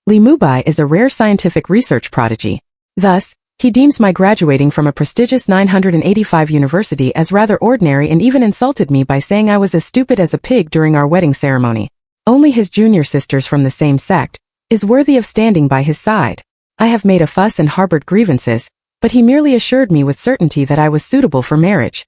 Lin Mu Bai is a rare scientific research prodigy. Thus, he deems my graduating from a prestigious 985 university as rather ordinary and even insulted me by saying I was as stupid as a pig during our wedding ceremony. Only his junior sisters from the same sect is worthy of standing by his side. I have made a fuss and harbored grievances, but he merely assured me with certainty that I was suitable for marriage.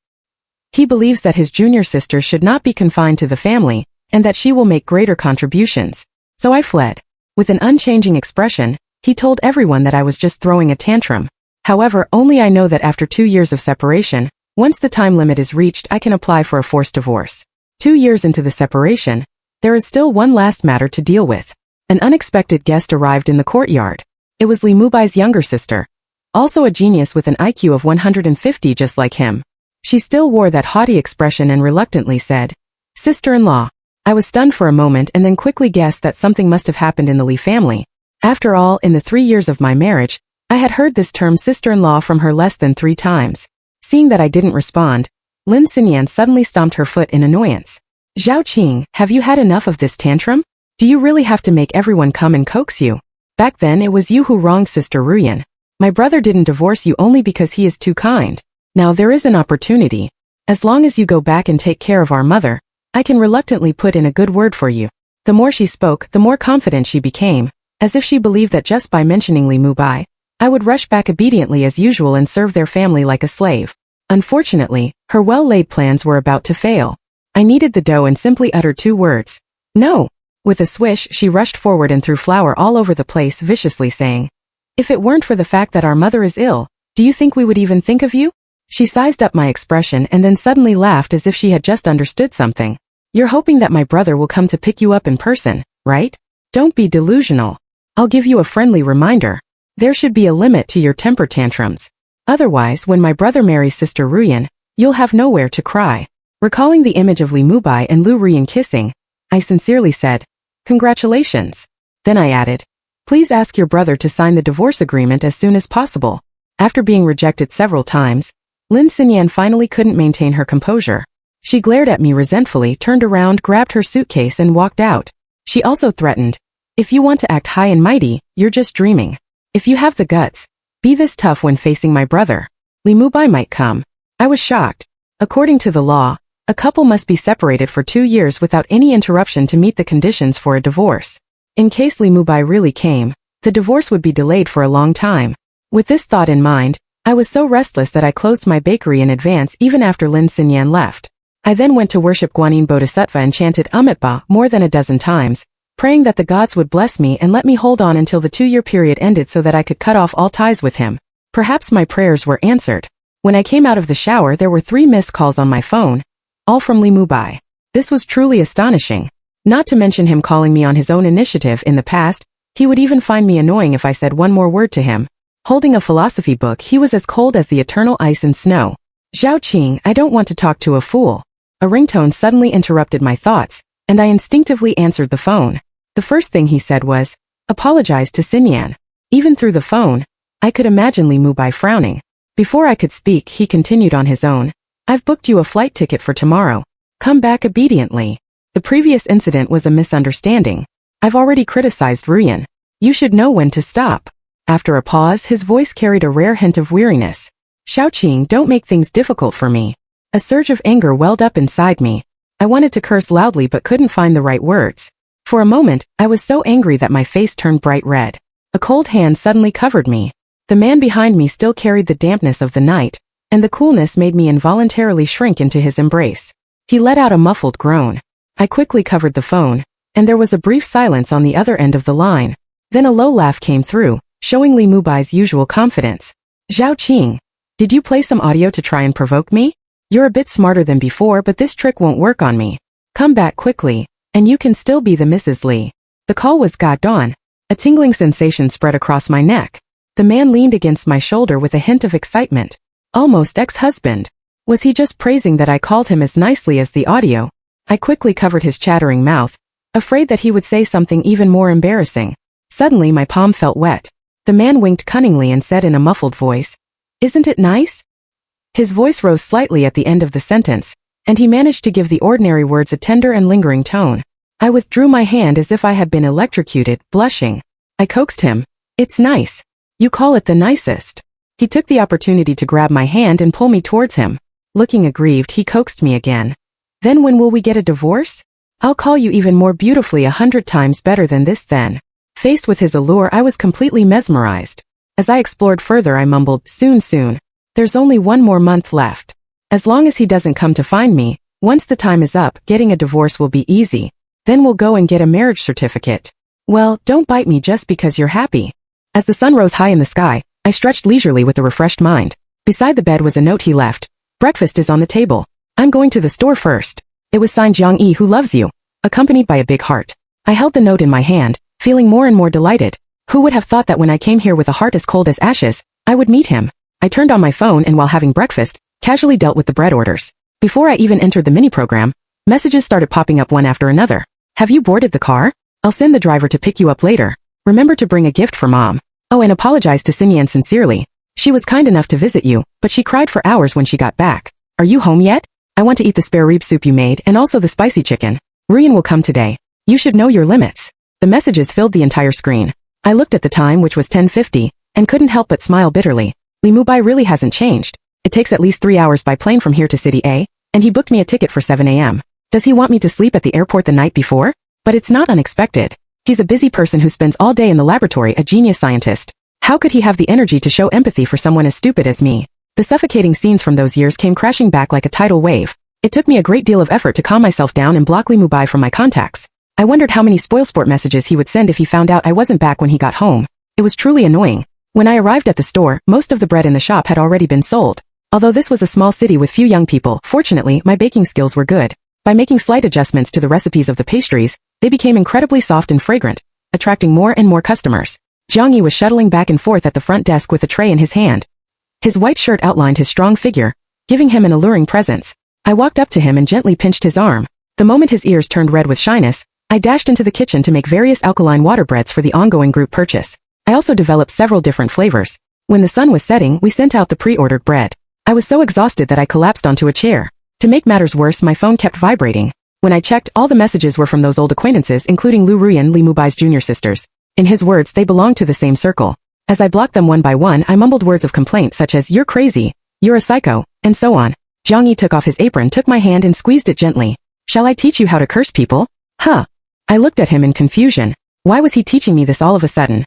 He believes that his junior sister should not be confined to the family, and that she will make greater contributions. So I fled. With an unchanging expression, he told everyone that I was just throwing a tantrum. However, only I know that after 2 years of separation, once the time limit is reached, I can apply for a forced divorce. 2 years into the separation, there is still one last matter to deal with. An unexpected guest arrived in the courtyard. It was Lin Mu Bai's younger sister, also a genius with an IQ of 150 just like him. She still wore that haughty expression and reluctantly said, "Sister-in-law." I was stunned for a moment and then quickly guessed that something must have happened in the Li family. After all, in the 3 years of my marriage, I had heard this term sister-in-law from her less than 3 times. Seeing that I didn't respond, Lin Xinyan suddenly stomped her foot in annoyance. "Zhao Qing, have you had enough of this tantrum? Do you really have to make everyone come and coax you? Back then it was you who wronged Sister Ruyan. My brother didn't divorce you only because he is too kind. Now there is an opportunity. As long as you go back and take care of our mother, I can reluctantly put in a good word for you." The more she spoke, the more confident she became, as if she believed that just by mentioning Lin Mu Bai, I would rush back obediently as usual and serve their family like a slave. Unfortunately, her well-laid plans were about to fail. I kneaded the dough and simply uttered 2 words. "No." With a swish, she rushed forward and threw flour all over the place, viciously saying, "If it weren't for the fact that our mother is ill, do you think we would even think of you?" She sized up my expression and then suddenly laughed as if she had just understood something. "You're hoping that my brother will come to pick you up in person, right? Don't be delusional. I'll give you a friendly reminder. There should be a limit to your temper tantrums. Otherwise, when my brother marries Sister Ruyan, you'll have nowhere to cry." Recalling the image of Lin Mu Bai and Lu Ruyan kissing, I sincerely said, "Congratulations." Then I added, "Please ask your brother to sign the divorce agreement as soon as possible." After being rejected several times, Lin Xinyan finally couldn't maintain her composure. She glared at me resentfully, turned around, grabbed her suitcase and walked out. She also threatened, "If you want to act high and mighty, you're just dreaming. If you have the guts, be this tough when facing my brother. Lin Mu Bai might come." I was shocked. According to the law, a couple must be separated for 2 years without any interruption to meet the conditions for a divorce. In case Lin Mu Bai really came, the divorce would be delayed for a long time. With this thought in mind, I was so restless that I closed my bakery in advance even after Lin Xinyan left. I then went to worship Guanyin Bodhisattva and chanted Ba more than a dozen times, praying that the gods would bless me and let me hold on until the 2-year period ended so that I could cut off all ties with him. Perhaps my prayers were answered. When I came out of the shower, there were 3 missed calls on my phone, all from Lin Mu Bai. This was truly astonishing. Not to mention him calling me on his own initiative. In the past, he would even find me annoying if I said one more word to him. Holding a philosophy book, he was as cold as the eternal ice and snow. "Zhao Qing, I don't want to talk to a fool." A ringtone suddenly interrupted my thoughts, and I instinctively answered the phone. The first thing he said was, "Apologize to Xinyan." Even through the phone, I could imagine Lin Mu Bai frowning. Before I could speak, he continued on his own, "I've booked you a flight ticket for tomorrow. Come back obediently. The previous incident was a misunderstanding. I've already criticized Ruyan. You should know when to stop." After a pause, his voice carried a rare hint of weariness. "Zhao Qing, don't make things difficult for me." A surge of anger welled up inside me. I wanted to curse loudly but couldn't find the right words. For a moment, I was so angry that my face turned bright red. A cold hand suddenly covered me. The man behind me still carried the dampness of the night, and the coolness made me involuntarily shrink into his embrace. He let out a muffled groan. I quickly covered the phone, and there was a brief silence on the other end of the line. Then a low laugh came through, showing Lin Mu Bai's usual confidence. "Zhao Qing, did you play some audio to try and provoke me? You're a bit smarter than before, but this trick won't work on me. Come back quickly, and you can still be the Mrs. Li." The call was gone. A tingling sensation spread across my neck. The man leaned against my shoulder with a hint of excitement. Almost ex-husband. Was he just praising that I called him as nicely as the audio? I quickly covered his chattering mouth, afraid that he would say something even more embarrassing. Suddenly my palm felt wet. The man winked cunningly and said in a muffled voice, "Isn't it nice?" His voice rose slightly at the end of the sentence, and he managed to give the ordinary words a tender and lingering tone. I withdrew my hand as if I had been electrocuted, blushing. I coaxed him. It's nice. You call it the nicest. He took the opportunity to grab my hand and pull me towards him. Looking aggrieved, he coaxed me again. Then when will we get a divorce? I'll call you even more beautifully 100 times better than this then. Faced with his allure, I was completely mesmerized. As I explored further, I mumbled, soon. There's only 1 more month left. As long as he doesn't come to find me, once the time is up, getting a divorce will be easy. Then we'll go and get a marriage certificate. Well, don't bite me just because you're happy. As the sun rose high in the sky, I stretched leisurely with a refreshed mind. Beside the bed was a note he left. Breakfast is on the table. I'm going to the store first. It was signed Jiang Yi, who loves you, accompanied by a big heart. I held the note in my hand, feeling more and more delighted. Who would have thought that when I came here with a heart as cold as ashes, I would meet him? I turned on my phone and while having breakfast, casually dealt with the bread orders. Before I even entered the mini program, messages started popping up one after another. Have you boarded the car? I'll send the driver to pick you up later. Remember to bring a gift for mom. Oh, and apologize to Xinyan sincerely. She was kind enough to visit you, but she cried for hours when she got back. Are you home yet? I want to eat the spare rib soup you made and also the spicy chicken. Ruyan will come today. You should know your limits. The messages filled the entire screen. I looked at the time, which was 10:50, and couldn't help but smile bitterly. Lin Mu Bai really hasn't changed. It takes at least 3 hours by plane from here to City A, and he booked me a ticket for 7 a.m. Does he want me to sleep at the airport the night before? But it's not unexpected. He's a busy person who spends all day in the laboratory, a genius scientist. How could he have the energy to show empathy for someone as stupid as me? The suffocating scenes from those years came crashing back like a tidal wave. It took me a great deal of effort to calm myself down and block Lin Mu Bai from my contacts. I wondered how many spoilsport messages he would send if he found out I wasn't back when he got home. It was truly annoying. When I arrived at the store, most of the bread in the shop had already been sold. Although this was a small city with few young people, fortunately, my baking skills were good. By making slight adjustments to the recipes of the pastries, they became incredibly soft and fragrant, attracting more and more customers. Jiang Yi was shuttling back and forth at the front desk with a tray in his hand. His white shirt outlined his strong figure, giving him an alluring presence. I walked up to him and gently pinched his arm. The moment his ears turned red with shyness, I dashed into the kitchen to make various alkaline water breads for the ongoing group purchase. I also developed several different flavors. When the sun was setting, we sent out the pre-ordered bread. I was so exhausted that I collapsed onto a chair. To make matters worse, my phone kept vibrating. When I checked, all the messages were from those old acquaintances, including Lu Ruyan, Lin Mu Bai's junior sisters. In his words, they belonged to the same circle. As I blocked them one by one, I mumbled words of complaint such as, "You're crazy," "You're a psycho," and so on. Jiang Yi took off his apron, took my hand and squeezed it gently. "Shall I teach you how to curse people?" Huh. I looked at him in confusion. Why was he teaching me this all of a sudden?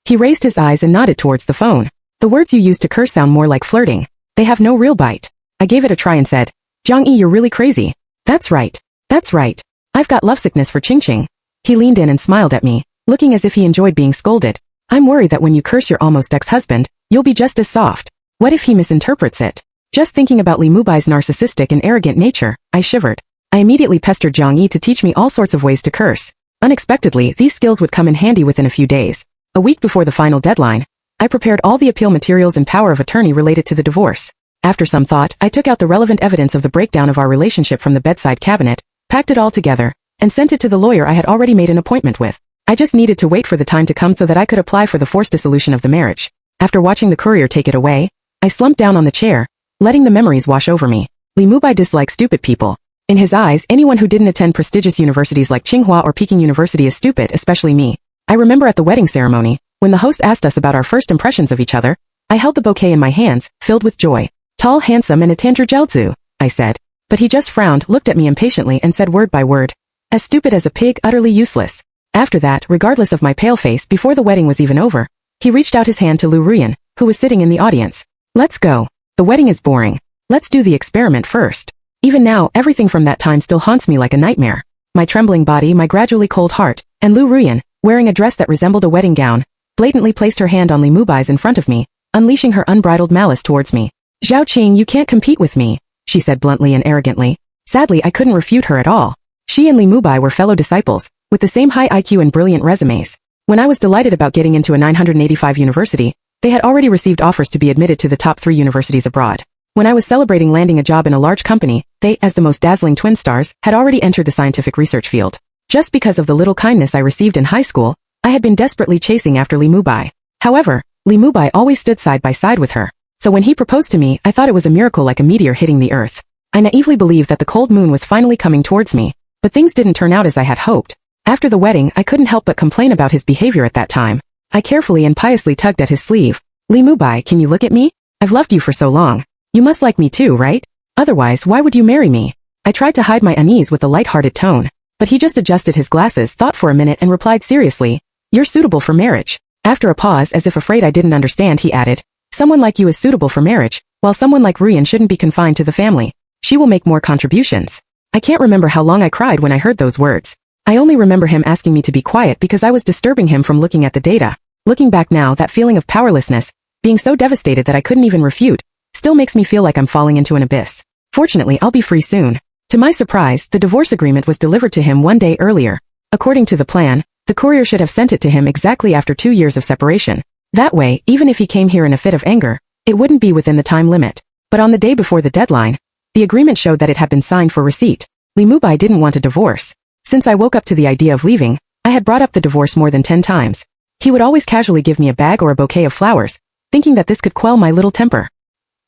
He raised his eyes and nodded towards the phone. "The words you use to curse sound more like flirting. They have no real bite." I gave it a try and said, "Jiang Yi, you're really crazy." That's right. That's right. I've got lovesickness for Ching-Ching." He leaned in and smiled at me, looking as if he enjoyed being scolded. "I'm worried that when you curse your almost ex-husband, you'll be just as soft. What if he misinterprets it?" Just thinking about Lin Mu Bai's narcissistic and arrogant nature, I shivered. I immediately pestered Jiang Yi to teach me all sorts of ways to curse. Unexpectedly, these skills would come in handy within a few days. A week before the final deadline, I prepared all the appeal materials and power of attorney related to the divorce. After some thought, I took out the relevant evidence of the breakdown of our relationship from the bedside cabinet, packed it all together, and sent it to the lawyer I had already made an appointment with. I just needed to wait for the time to come so that I could apply for the forced dissolution of the marriage. After watching the courier take it away, I slumped down on the chair, letting the memories wash over me. Lin Mu Bai disliked stupid people. In his eyes, anyone who didn't attend prestigious universities like Tsinghua or Peking University is stupid, especially me. I remember at the wedding ceremony, when the host asked us about our first impressions of each other, I held the bouquet in my hands, filled with joy. "Tall, handsome, and a Tanzhu," I said. But he just frowned, looked at me impatiently, and said word by word, "As stupid as a pig, utterly useless." After that, regardless of my pale face, before the wedding was even over, he reached out his hand to Lu Ruyan, who was sitting in the audience. "Let's go. The wedding is boring. Let's do the experiment first." Even now, everything from that time still haunts me like a nightmare. My trembling body, my gradually cold heart, and Lu Ruyan, wearing a dress that resembled a wedding gown, blatantly placed her hand on Lin Mu Bai's in front of me, unleashing her unbridled malice towards me. "Zhao Qing, you can't compete with me," she said bluntly and arrogantly. Sadly, I couldn't refute her at all. She and Lin Mu Bai were fellow disciples, with the same high IQ and brilliant resumes. When I was delighted about getting into a 985 university, they had already received offers to be admitted to the top 3 universities abroad. When I was celebrating landing a job in a large company, they, as the most dazzling twin stars, had already entered the scientific research field. Just because of the little kindness I received in high school, I had been desperately chasing after Lin Mu Bai. However, Lin Mu Bai always stood side by side with her. So when he proposed to me, I thought it was a miracle like a meteor hitting the earth. I naively believed that the cold moon was finally coming towards me, but things didn't turn out as I had hoped. After the wedding, I couldn't help but complain about his behavior at that time. I carefully and piously tugged at his sleeve. Lin Mu Bai, can you look at me? I've loved you for so long. You must like me too, right? Otherwise, why would you marry me? I tried to hide my unease with a light-hearted tone, but he just adjusted his glasses, thought for a minute and replied seriously, you're suitable for marriage. After a pause, as if afraid I didn't understand, he added, someone like you is suitable for marriage, while someone like Rian shouldn't be confined to the family. She will make more contributions. I can't remember how long I cried when I heard those words. I only remember him asking me to be quiet because I was disturbing him from looking at the data. Looking back now, that feeling of powerlessness, being so devastated that I couldn't even refute, still makes me feel like I'm falling into an abyss. Fortunately, I'll be free soon. To my surprise, the divorce agreement was delivered to him one day earlier. According to the plan, the courier should have sent it to him exactly after 2 years of separation. That way, even if he came here in a fit of anger, it wouldn't be within the time limit. But on the day before the deadline, the agreement showed that it had been signed for receipt. Lin Mu Bai didn't want a divorce. Since I woke up to the idea of leaving, I had brought up the divorce more than 10 times. He would always casually give me a bag or a bouquet of flowers, thinking that this could quell my little temper.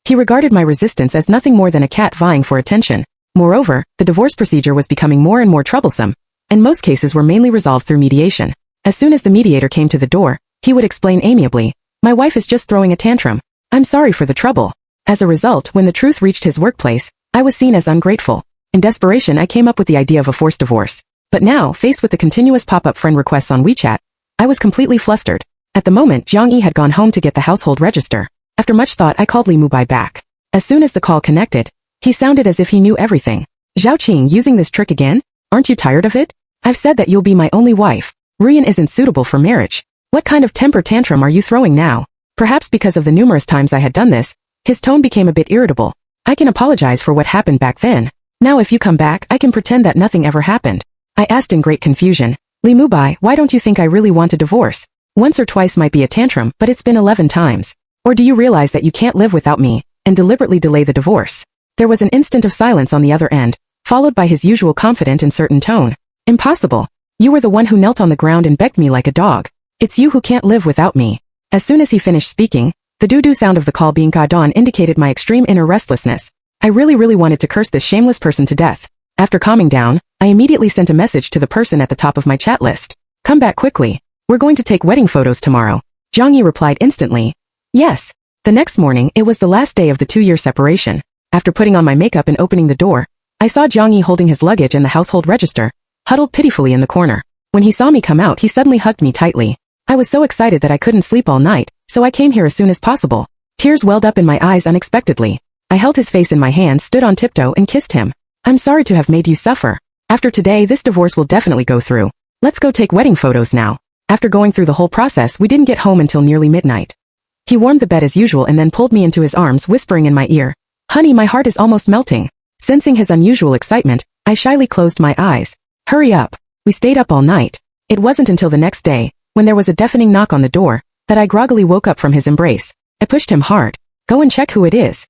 He regarded my resistance as nothing more than a cat vying for attention. Moreover, the divorce procedure was becoming more and more troublesome, and most cases were mainly resolved through mediation. As soon as the mediator came to the door, he would explain amiably, my wife is just throwing a tantrum. I'm sorry for the trouble. As a result, when the truth reached his workplace, I was seen as ungrateful. In desperation, I came up with the idea of a forced divorce. But now, faced with the continuous pop-up friend requests on WeChat, I was completely flustered. At the moment, Jiang Yi had gone home to get the household register. After much thought, I called Lin Mu Bai back. As soon as the call connected, he sounded as if he knew everything. Zhao Qing, using this trick again? Aren't you tired of it? I've said that you'll be my only wife. Rian isn't suitable for marriage. What kind of temper tantrum are you throwing now? Perhaps because of the numerous times I had done this, his tone became a bit irritable. I can apologize for what happened back then. Now if you come back, I can pretend that nothing ever happened. I asked in great confusion. Lin Mu Bai, why don't you think I really want a divorce? Once or twice might be a tantrum, but it's been 11 times. Or do you realize that you can't live without me, and deliberately delay the divorce? There was an instant of silence on the other end, followed by his usual confident and certain tone. Impossible. You were the one who knelt on the ground and begged me like a dog. It's you who can't live without me. As soon as he finished speaking, the doo-doo sound of the call being cut on indicated my extreme inner restlessness. I really wanted to curse this shameless person to death. After calming down, I immediately sent a message to the person at the top of my chat list. Come back quickly. We're going to take wedding photos tomorrow. Jiang Yi replied instantly. Yes. The next morning, it was the last day of the 2-year separation. After putting on my makeup and opening the door, I saw Jiang Yi holding his luggage and the household register, huddled pitifully in the corner. When he saw me come out, he suddenly hugged me tightly. I was so excited that I couldn't sleep all night, so I came here as soon as possible. Tears welled up in my eyes unexpectedly. I held his face in my hand, stood on tiptoe, and kissed him. I'm sorry to have made you suffer. After today, this divorce will definitely go through. Let's go take wedding photos now. After going through the whole process, we didn't get home until nearly midnight. He warmed the bed as usual and then pulled me into his arms, whispering in my ear, Honey, my heart is almost melting. Sensing his unusual excitement, I shyly closed my eyes. Hurry up. We stayed up all night. It wasn't until the next day, when there was a deafening knock on the door, that I groggily woke up from his embrace. I pushed him hard. Go and check who it is.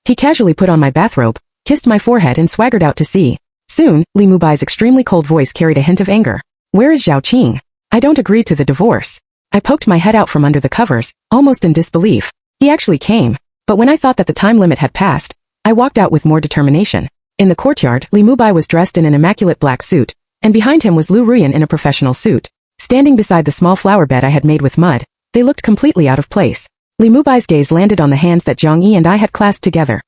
He casually put on my bathrobe, kissed my forehead and swaggered out to sea. Soon, Lin Mu Bai's extremely cold voice carried a hint of anger. Where is Zhao Qing? I don't agree to the divorce. I poked my head out from under the covers, almost in disbelief. He actually came. But when I thought that the time limit had passed, I walked out with more determination. In the courtyard, Lin Mu Bai was dressed in an immaculate black suit, and behind him was Lu Rian in a professional suit. Standing beside the small flower bed I had made with mud, they looked completely out of place. Lin Mu Bai's gaze landed on the hands that Jiang Yi and I had clasped together.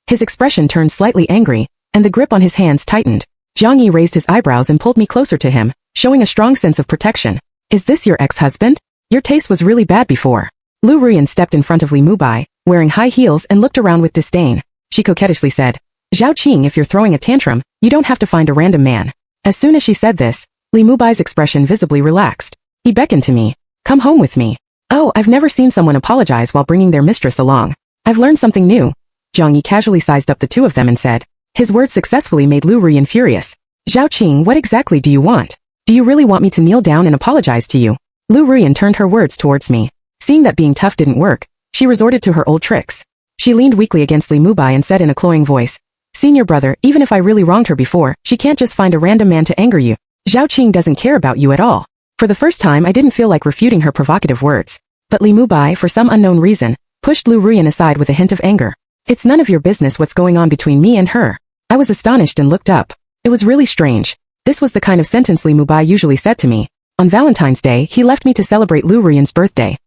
His expression turned slightly angry, and the grip on his hands tightened. Jiang Yi raised his eyebrows and pulled me closer to him, showing a strong sense of protection. Is this your ex-husband? Your taste was really bad before. Lu Rian stepped in front of Lin Mu Bai, wearing high heels and looked around with disdain. She coquettishly said, Zhao Qing, if you're throwing a tantrum, you don't have to find a random man. As soon as she said this, Lin Mu Bai's expression visibly relaxed. He beckoned to me. Come home with me. Oh, I've never seen someone apologize while bringing their mistress along. I've learned something new. Jiang Yi casually sized up the two of them and said. His words successfully made Lu Rian furious. Zhao Qing, what exactly do you want? Do you really want me to kneel down and apologize to you? Lu Rian turned her words towards me. Seeing that being tough didn't work, she resorted to her old tricks. She leaned weakly against Lin Mu Bai and said in a cloying voice, Senior brother, even if I really wronged her before, she can't just find a random man to anger you. Zhao Qing doesn't care about you at all. For the first time, I didn't feel like refuting her provocative words. But Lin Mu Bai, for some unknown reason, pushed Lu Rian aside with a hint of anger. It's none of your business what's going on between me and her. I was astonished and looked up. It was really strange. This was the kind of sentence Lin Mu Bai usually said to me. On Valentine's Day, he left me to celebrate Lu Ruyan's birthday.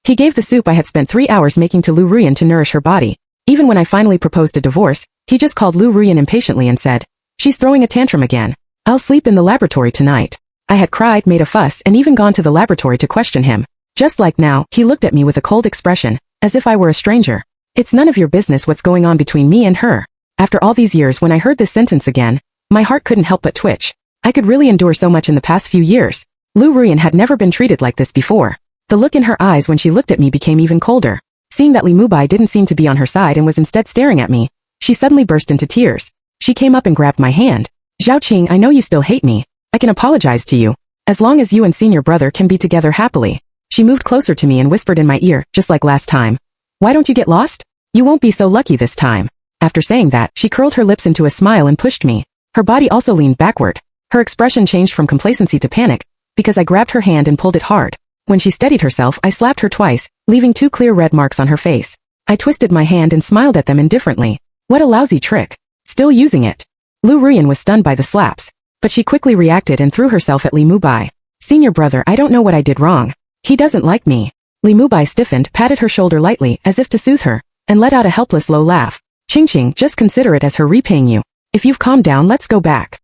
He gave the soup I had spent 3 hours making to Lu Ruyan to nourish her body. Even when I finally proposed a divorce, he just called Lu Ruyan impatiently and said, "She's throwing a tantrum again. I'll sleep in the laboratory tonight." I had cried, made a fuss, and even gone to the laboratory to question him. Just like now, he looked at me with a cold expression, as if I were a stranger. It's none of your business what's going on between me and her. After all these years, when I heard this sentence again, my heart couldn't help but twitch. I could really endure so much in the past few years. Lu Ruyan had never been treated like this before. The look in her eyes when she looked at me became even colder. Seeing that Lin Mu Bai didn't seem to be on her side and was instead staring at me, she suddenly burst into tears. She came up and grabbed my hand. "Zhaoqing, I know you still hate me. I can apologize to you. As long as you and senior brother can be together happily." She moved closer to me and whispered in my ear, just like last time. "Why don't you get lost? You won't be so lucky this time." After saying that, she curled her lips into a smile and pushed me. Her body also leaned backward. Her expression changed from complacency to panic, because I grabbed her hand and pulled it hard. When she steadied herself, I slapped her twice, leaving 2 clear red marks on her face. I twisted my hand and smiled at them indifferently. What a lousy trick. Still using it. Lu Ruyan was stunned by the slaps, but she quickly reacted and threw herself at Lin Mu Bai. "Senior brother, I don't know what I did wrong. He doesn't like me." Lin Mu Bai stiffened, patted her shoulder lightly, as if to soothe her, and let out a helpless low laugh. "Qingqing, just consider it as her repaying you. If you've calmed down, let's go back."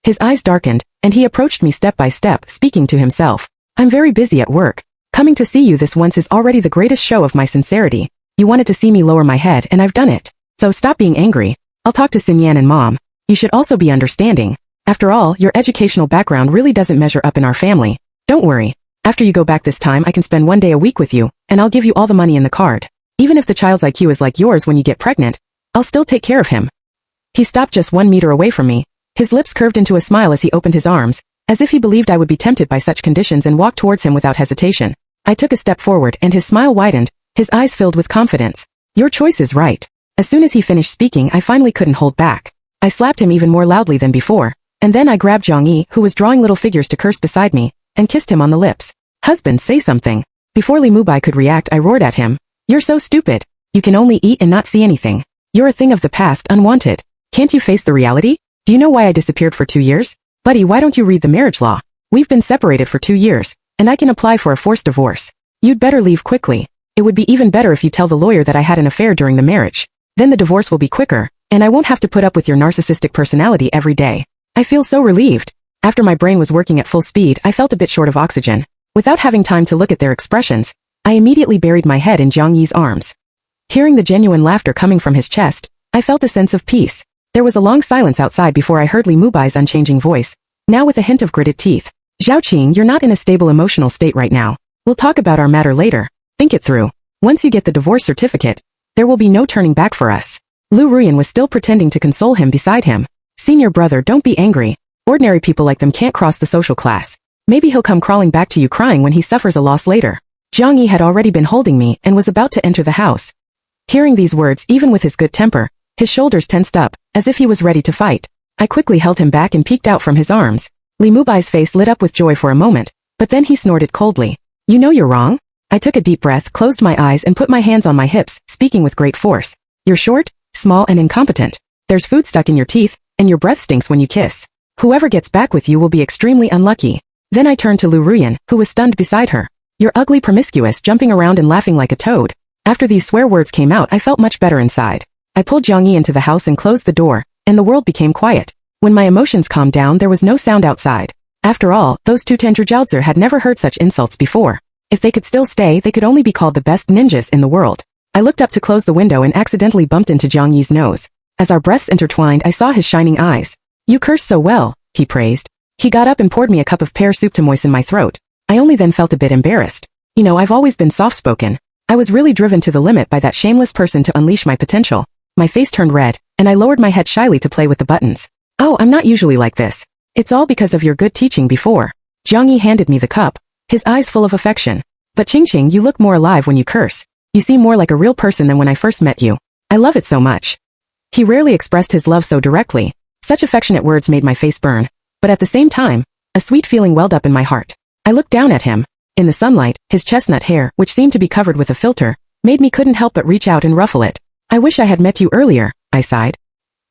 His eyes darkened, and he approached me step by step, speaking to himself. "I'm very busy at work. Coming to see you this once is already the greatest show of my sincerity. You wanted to see me lower my head, and I've done it. So stop being angry. I'll talk to Xinyan and Mom. You should also be understanding. After all, your educational background really doesn't measure up in our family. Don't worry. After you go back this time, I can spend 1 day a week with you, and I'll give you all the money in the card. Even if the child's IQ is like yours when you get pregnant, I'll still take care of him." He stopped just 1 meter away from me. His lips curved into a smile as he opened his arms, as if he believed I would be tempted by such conditions, and walked towards him without hesitation. I took a step forward and his smile widened, his eyes filled with confidence. "Your choice is right." As soon as he finished speaking, I finally couldn't hold back. I slapped him even more loudly than before, and then I grabbed Zhang Yi, who was drawing little figures to curse beside me, and kissed him on the lips. "Husband, say something." Before Lin Mu Bai could react, I roared at him. "You're so stupid. You can only eat and not see anything. You're a thing of the past, unwanted. Can't you face the reality? Do you know why I disappeared for 2 years? Buddy, why don't you read the marriage law? We've been separated for 2 years, and I can apply for a forced divorce. You'd better leave quickly. It would be even better if you tell the lawyer that I had an affair during the marriage. Then the divorce will be quicker, and I won't have to put up with your narcissistic personality every day." I feel so relieved. After my brain was working at full speed, I felt a bit short of oxygen. Without having time to look at their expressions, I immediately buried my head in Zhang Yi's arms. Hearing the genuine laughter coming from his chest, I felt a sense of peace. There was a long silence outside before I heard Lin Mu Bai's unchanging voice, now with a hint of gritted teeth. "Zhaoqing, you're not in a stable emotional state right now. We'll talk about our matter later. Think it through. Once you get the divorce certificate, there will be no turning back for us." Lu Ruyan was still pretending to console him beside him. "Senior brother, don't be angry. Ordinary people like them can't cross the social class. Maybe he'll come crawling back to you crying when he suffers a loss later." Zhang Yi had already been holding me and was about to enter the house. Hearing these words, even with his good temper, his shoulders tensed up, as if he was ready to fight. I quickly held him back and peeked out from his arms. Lin Mu Bai's face lit up with joy for a moment, but then he snorted coldly. "You know you're wrong?" I took a deep breath, closed my eyes and put my hands on my hips, speaking with great force. "You're short, small and incompetent. There's food stuck in your teeth, and your breath stinks when you kiss. Whoever gets back with you will be extremely unlucky." Then I turned to Lu Ruyan, who was stunned beside her. "You're ugly, promiscuous, jumping around and laughing like a toad." After these swear words came out, I felt much better inside. I pulled Zhang Yi into the house and closed the door, and the world became quiet. When my emotions calmed down, there was no sound outside. After all, those 2 Tenderjiaozi had never heard such insults before. If they could still stay, they could only be called the best ninjas in the world. I looked up to close the window and accidentally bumped into Zhang Yi's nose. As our breaths intertwined, I saw his shining eyes. "You curse so well," he praised. He got up and poured me a cup of pear soup to moisten my throat. I only then felt a bit embarrassed. You know, I've always been soft-spoken. I was really driven to the limit by that shameless person to unleash my potential. My face turned red, and I lowered my head shyly to play with the buttons. "Oh, I'm not usually like this. It's all because of your good teaching before." Zhang Yi handed me the cup, his eyes full of affection. "But Qingqing, you look more alive when you curse. You seem more like a real person than when I first met you. I love it so much." He rarely expressed his love so directly. Such affectionate words made my face burn. But at the same time, a sweet feeling welled up in my heart. I looked down at him. In the sunlight, his chestnut hair, which seemed to be covered with a filter, made me couldn't help but reach out and ruffle it. "I wish I had met you earlier," I sighed.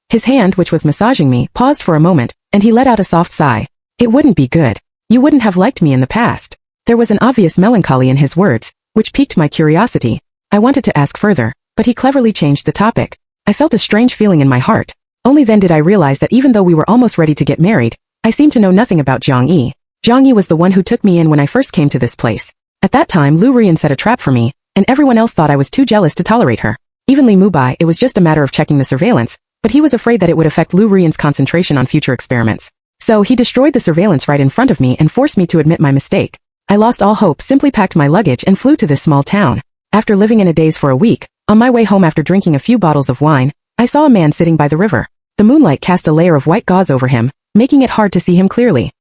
His hand, which was massaging me, paused for a moment, and he let out a soft sigh. "It wouldn't be good. You wouldn't have liked me in the past. There was an obvious melancholy in his words, which piqued my curiosity. I wanted to ask further, but he cleverly changed the topic. I felt a strange feeling in my heart. Only then did I realize that even though we were almost ready to get married, I seemed to know nothing about Zhang Yi. Zhang Yi was the one who took me in when I first came to this place. At that time, Lu Ruyan set a trap for me, and everyone else thought I was too jealous to tolerate her. Even Lin Mu Bai, it was just a matter of checking the surveillance, but he was afraid that it would affect Lu Ruyan's concentration on future experiments. So he destroyed the surveillance right in front of me and forced me to admit my mistake. I lost all hope, simply packed my luggage and flew to this small town. After living in a daze for a week, on my way home after drinking a few bottles of wine, I saw a man sitting by the river. The moonlight cast a layer of white gauze over him, making it hard to see him clearly.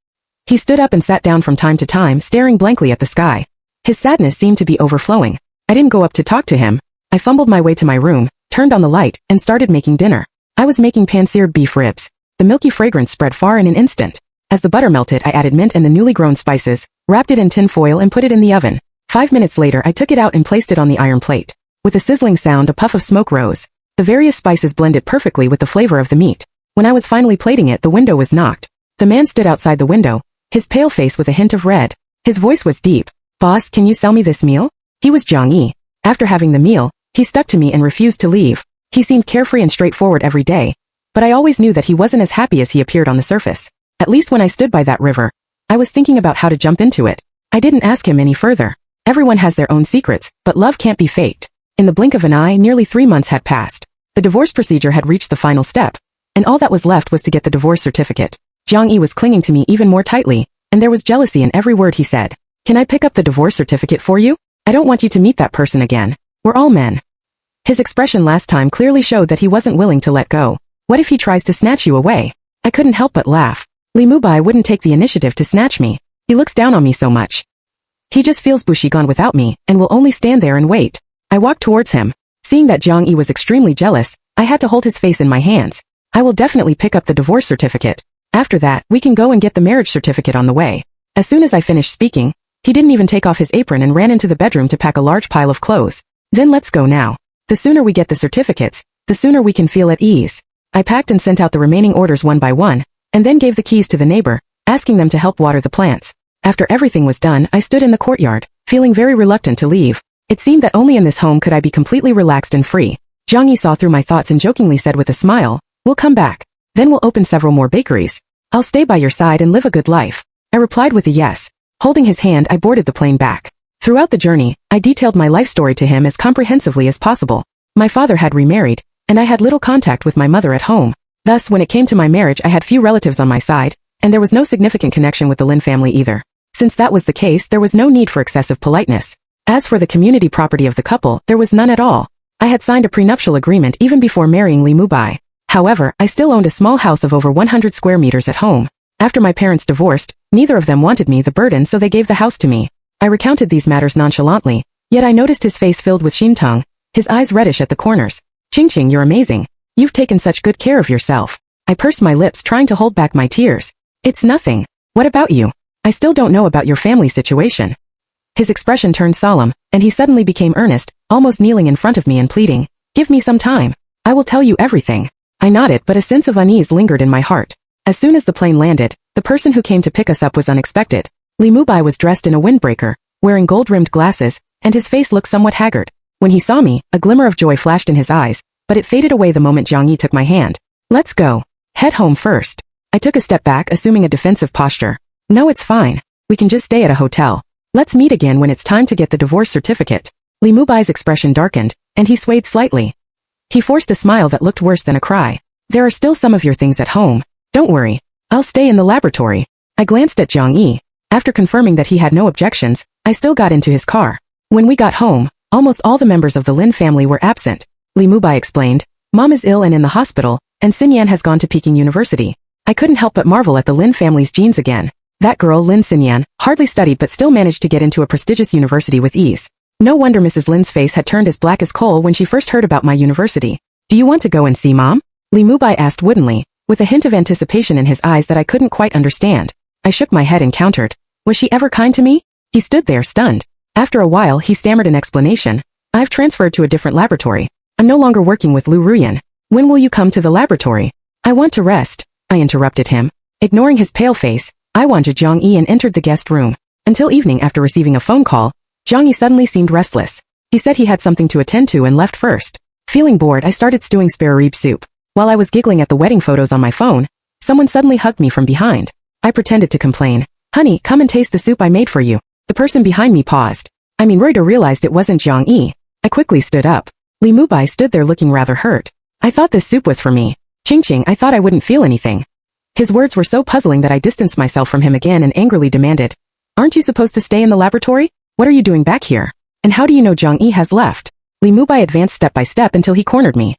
He stood up and sat down from time to time, staring blankly at the sky. His sadness seemed to be overflowing. I didn't go up to talk to him. I fumbled my way to my room, turned on the light, and started making dinner. I was making pan-seared beef ribs. The milky fragrance spread far in an instant. As the butter melted, I added mint and the newly grown spices, wrapped it in tin foil and put it in the oven. 5 minutes later, I took it out and placed it on the iron plate. With a sizzling sound, a puff of smoke rose. The various spices blended perfectly with the flavor of the meat. When I was finally plating it, the window was knocked. The man stood outside the window, his pale face with a hint of red. His voice was deep. "Boss, can you sell me this meal?" He was Zhang Yi. After having the meal, he stuck to me and refused to leave. He seemed carefree and straightforward every day, but I always knew that he wasn't as happy as he appeared on the surface. At least when I stood by that river, I was thinking about how to jump into it. I didn't ask him any further. Everyone has their own secrets, but love can't be faked. In the blink of an eye, nearly 3 months had passed. The divorce procedure had reached the final step, and all that was left was to get the divorce certificate. Zhang Yi was clinging to me even more tightly, and there was jealousy in every word he said. "Can I pick up the divorce certificate for you? I don't want you to meet that person again. We're all men." His expression last time clearly showed that he wasn't willing to let go. What if he tries to snatch you away? I couldn't help but laugh. Lin Mu Bai wouldn't take the initiative to snatch me. He looks down on me so much. He just feels gone without me, and will only stand there and wait. I walked towards him. Seeing that Zhang Yi was extremely jealous, I had to hold his face in my hands. "I will definitely pick up the divorce certificate. After that, we can go and get the marriage certificate on the way." As soon as I finished speaking, he didn't even take off his apron and ran into the bedroom to pack a large pile of clothes. "Then let's go now. The sooner we get the certificates, the sooner we can feel at ease." I packed and sent out the remaining orders one by one, and then gave the keys to the neighbor, asking them to help water the plants. After everything was done, I stood in the courtyard, feeling very reluctant to leave. It seemed that only in this home could I be completely relaxed and free. Zhang Yi saw through my thoughts and jokingly said with a smile, "We'll come back. Then we'll open several more bakeries. I'll stay by your side and live a good life." I replied with a yes. Holding his hand, I boarded the plane back. Throughout the journey, I detailed my life story to him as comprehensively as possible. My father had remarried, and I had little contact with my mother at home. Thus, when it came to my marriage, I had few relatives on my side, and there was no significant connection with the Lin family either. Since that was the case, there was no need for excessive politeness. As for the community property of the couple, there was none at all. I had signed a prenuptial agreement even before marrying Lin Mu Bai. However, I still owned a small house of over 100 square meters at home. After my parents divorced, neither of them wanted me the burden, so they gave the house to me. I recounted these matters nonchalantly, yet I noticed his face filled with shintong, his eyes reddish at the corners. "Ching, you're amazing. You've taken such good care of yourself." I pursed my lips, trying to hold back my tears. "It's nothing. What about you? I still don't know about your family situation." His expression turned solemn, and he suddenly became earnest, almost kneeling in front of me and pleading, "Give me some time. I will tell you everything." I nodded, but a sense of unease lingered in my heart. As soon as the plane landed, the person who came to pick us up was unexpected. Lin Mu Bai was dressed in a windbreaker, wearing gold-rimmed glasses, and his face looked somewhat haggard. When he saw me, a glimmer of joy flashed in his eyes, but it faded away the moment Zhang Yi took my hand. "Let's go. Head home first." I took a step back, assuming a defensive posture. "No, it's fine. We can just stay at a hotel. Let's meet again when it's time to get the divorce certificate." Lin Mu Bai's expression darkened, and he swayed slightly. He forced a smile that looked worse than a cry. "There are still some of your things at home. Don't worry. I'll stay in the laboratory." I glanced at Zhang Yi. After confirming that he had no objections, I still got into his car. When we got home, almost all the members of the Lin family were absent. Lin Mu Bai explained, "Mom is ill and in the hospital, and Xinyan has gone to Peking University." I couldn't help but marvel at the Lin family's genes again. That girl, Lin Xinyan, hardly studied but still managed to get into a prestigious university with ease. No wonder Mrs. Lin's face had turned as black as coal when she first heard about my university. "Do you want to go and see Mom?" Lin Mu Bai asked woodenly, with a hint of anticipation in his eyes that I couldn't quite understand. I shook my head and countered, "Was she ever kind to me?" He stood there stunned. After a while, he stammered an explanation. "I've transferred to a different laboratory. I'm no longer working with Lu Ruyan. When will you come to the laboratory?" "I want to rest," I interrupted him. Ignoring his pale face, I wanted Zhang Yi and entered the guest room. Until evening after receiving a phone call, Zhang Yi suddenly seemed restless. He said he had something to attend to and left first. Feeling bored, I started stewing spare rib soup. While I was giggling at the wedding photos on my phone, someone suddenly hugged me from behind. I pretended to complain. Honey, come and taste the soup I made for you. The person behind me paused. Reuter realized it wasn't Zhang Yi. I quickly stood up. Lin Mu Bai stood there looking rather hurt. I thought this soup was for me. Ching, I thought I wouldn't feel anything. His words were so puzzling that I distanced myself from him again and angrily demanded, aren't you supposed to stay in the laboratory? What are you doing back here? And how do you know Zhang Yi has left? Lin Mu Bai advanced step by step until he cornered me.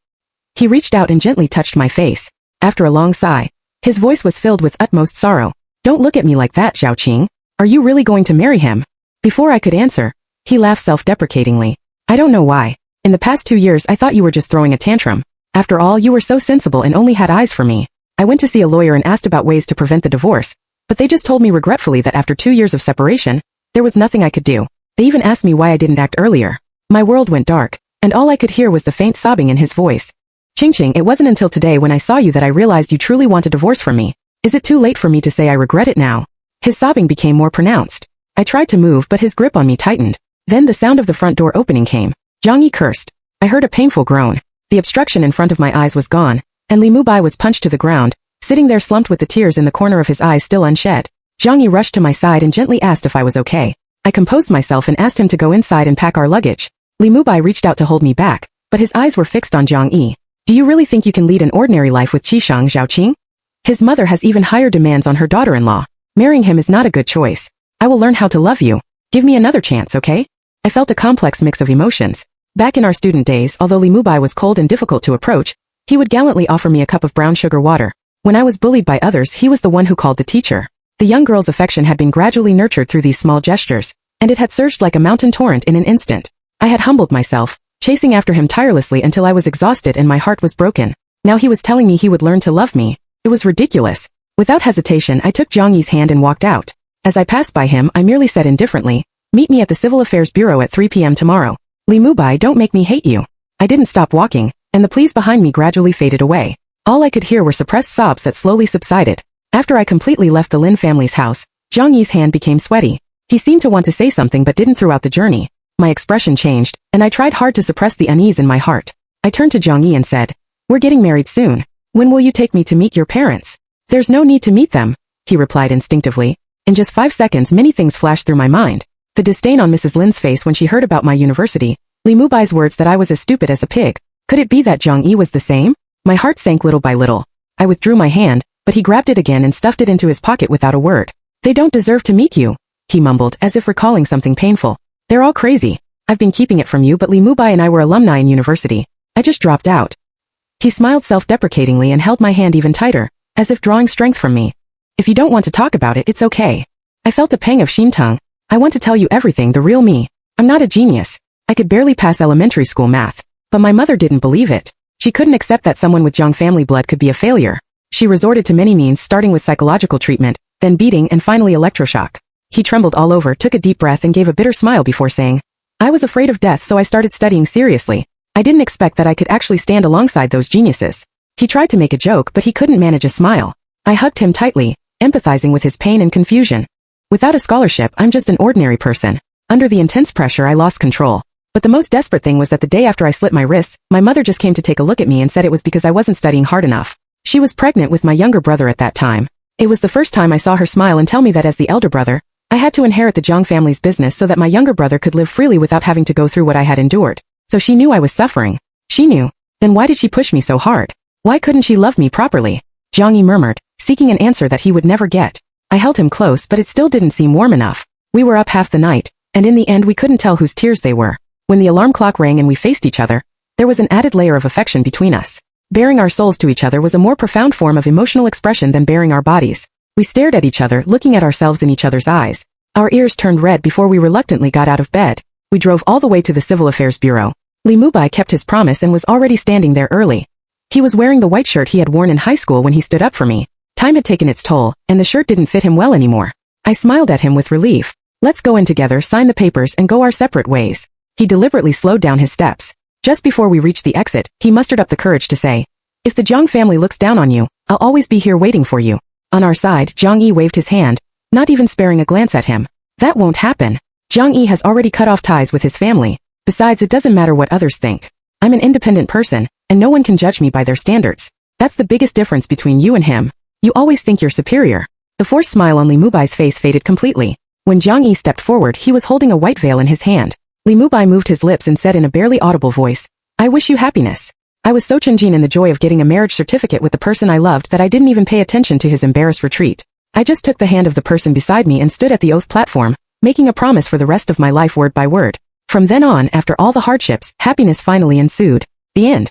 He reached out and gently touched my face. After a long sigh, his voice was filled with utmost sorrow. Don't look at me like that, Zhao Qing. Are you really going to marry him? Before I could answer, he laughed self-deprecatingly. I don't know why. In the past 2 years I thought you were just throwing a tantrum. After all, you were so sensible and only had eyes for me. I went to see a lawyer and asked about ways to prevent the divorce, but they just told me regretfully that after 2 years of separation, there was nothing I could do. They even asked me why I didn't act earlier. My world went dark, and all I could hear was the faint sobbing in his voice. Ching, it wasn't until today when I saw you that I realized you truly want a divorce from me. Is it too late for me to say I regret it now? His sobbing became more pronounced. I tried to move, but his grip on me tightened. Then the sound of the front door opening came. Zhang Yi cursed. I heard a painful groan. The obstruction in front of my eyes was gone, and Lin Mu Bai was punched to the ground, sitting there slumped with the tears in the corner of his eyes still unshed. Zhang Yi rushed to my side and gently asked if I was okay. I composed myself and asked him to go inside and pack our luggage. Lin Mu Bai reached out to hold me back, but his eyes were fixed on Zhang Yi. Do you really think you can lead an ordinary life with Qishang Zhao Qing? His mother has even higher demands on her daughter-in-law. Marrying him is not a good choice. I will learn how to love you. Give me another chance, okay? I felt a complex mix of emotions. Back in our student days, although Lin Mu Bai was cold and difficult to approach, he would gallantly offer me a cup of brown sugar water. When I was bullied by others, he was the one who called the teacher. The young girl's affection had been gradually nurtured through these small gestures, and it had surged like a mountain torrent in an instant. I had humbled myself, chasing after him tirelessly until I was exhausted and my heart was broken. Now he was telling me he would learn to love me. It was ridiculous. Without hesitation, I took Zhang Yi's hand and walked out. As I passed by him, I merely said indifferently, meet me at the Civil Affairs Bureau at 3 p.m. tomorrow. Lin Mu Bai, don't make me hate you. I didn't stop walking, and the pleas behind me gradually faded away. All I could hear were suppressed sobs that slowly subsided. After I completely left the Lin family's house, Zhang Yi's hand became sweaty. He seemed to want to say something but didn't throughout the journey. My expression changed, and I tried hard to suppress the unease in my heart. I turned to Zhang Yi and said, we're getting married soon. When will you take me to meet your parents? There's no need to meet them, he replied instinctively. In just 5 seconds many things flashed through my mind. The disdain on Mrs. Lin's face when she heard about my university, Lin Mu Bai's words that I was as stupid as a pig. Could it be that Zhang Yi was the same? My heart sank little by little. I withdrew my hand, but he grabbed it again and stuffed it into his pocket without a word. They don't deserve to meet you, he mumbled, as if recalling something painful. They're all crazy. I've been keeping it from you, but Lin Mu Bai and I were alumni in university. I just dropped out. He smiled self-deprecatingly and held my hand even tighter, as if drawing strength from me. If you don't want to talk about it, it's okay. I felt a pang of Xintung. I want to tell you everything, the real me. I'm not a genius. I could barely pass elementary school math. But my mother didn't believe it. She couldn't accept that someone with Zhang family blood could be a failure. She resorted to many means, starting with psychological treatment, then beating, and finally electroshock. He trembled all over, took a deep breath and gave a bitter smile before saying, I was afraid of death, so I started studying seriously. I didn't expect that I could actually stand alongside those geniuses. He tried to make a joke, but he couldn't manage a smile. I hugged him tightly, empathizing with his pain and confusion. Without a scholarship, I'm just an ordinary person. Under the intense pressure, I lost control. But the most desperate thing was that the day after I slit my wrists, my mother just came to take a look at me and said it was because I wasn't studying hard enough. She was pregnant with my younger brother at that time. It was the first time I saw her smile and tell me that as the elder brother, I had to inherit the Zhang family's business so that my younger brother could live freely without having to go through what I had endured. So she knew I was suffering. She knew. Then why did she push me so hard? Why couldn't she love me properly? Zhang Yi murmured, seeking an answer that he would never get. I held him close, but it still didn't seem warm enough. We were up half the night, and in the end we couldn't tell whose tears they were. When the alarm clock rang and we faced each other, there was an added layer of affection between us. Baring our souls to each other was a more profound form of emotional expression than baring our bodies. We stared at each other, looking at ourselves in each other's eyes. Our ears turned red before we reluctantly got out of bed. We drove all the way to the Civil Affairs Bureau. Lin Mu Bai kept his promise and was already standing there early. He was wearing the white shirt he had worn in high school when he stood up for me. Time had taken its toll, and the shirt didn't fit him well anymore. I smiled at him with relief. Let's go in together, sign the papers, and go our separate ways. He deliberately slowed down his steps. Just before we reached the exit, he mustered up the courage to say, if the Zhang family looks down on you, I'll always be here waiting for you. On our side, Jiang Yi waved his hand, not even sparing a glance at him. That won't happen. Jiang Yi has already cut off ties with his family. Besides, it doesn't matter what others think. I'm an independent person, and no one can judge me by their standards. That's the biggest difference between you and him. You always think you're superior. The forced smile on Lin Mu Bai's face faded completely. When Jiang Yi stepped forward, he was holding a white veil in his hand. Lin Mu Bai moved his lips and said in a barely audible voice, I wish you happiness. I was so changing in the joy of getting a marriage certificate with the person I loved that I didn't even pay attention to his embarrassed retreat. I just took the hand of the person beside me and stood at the oath platform, making a promise for the rest of my life word by word. From then on, after all the hardships, happiness finally ensued. The end.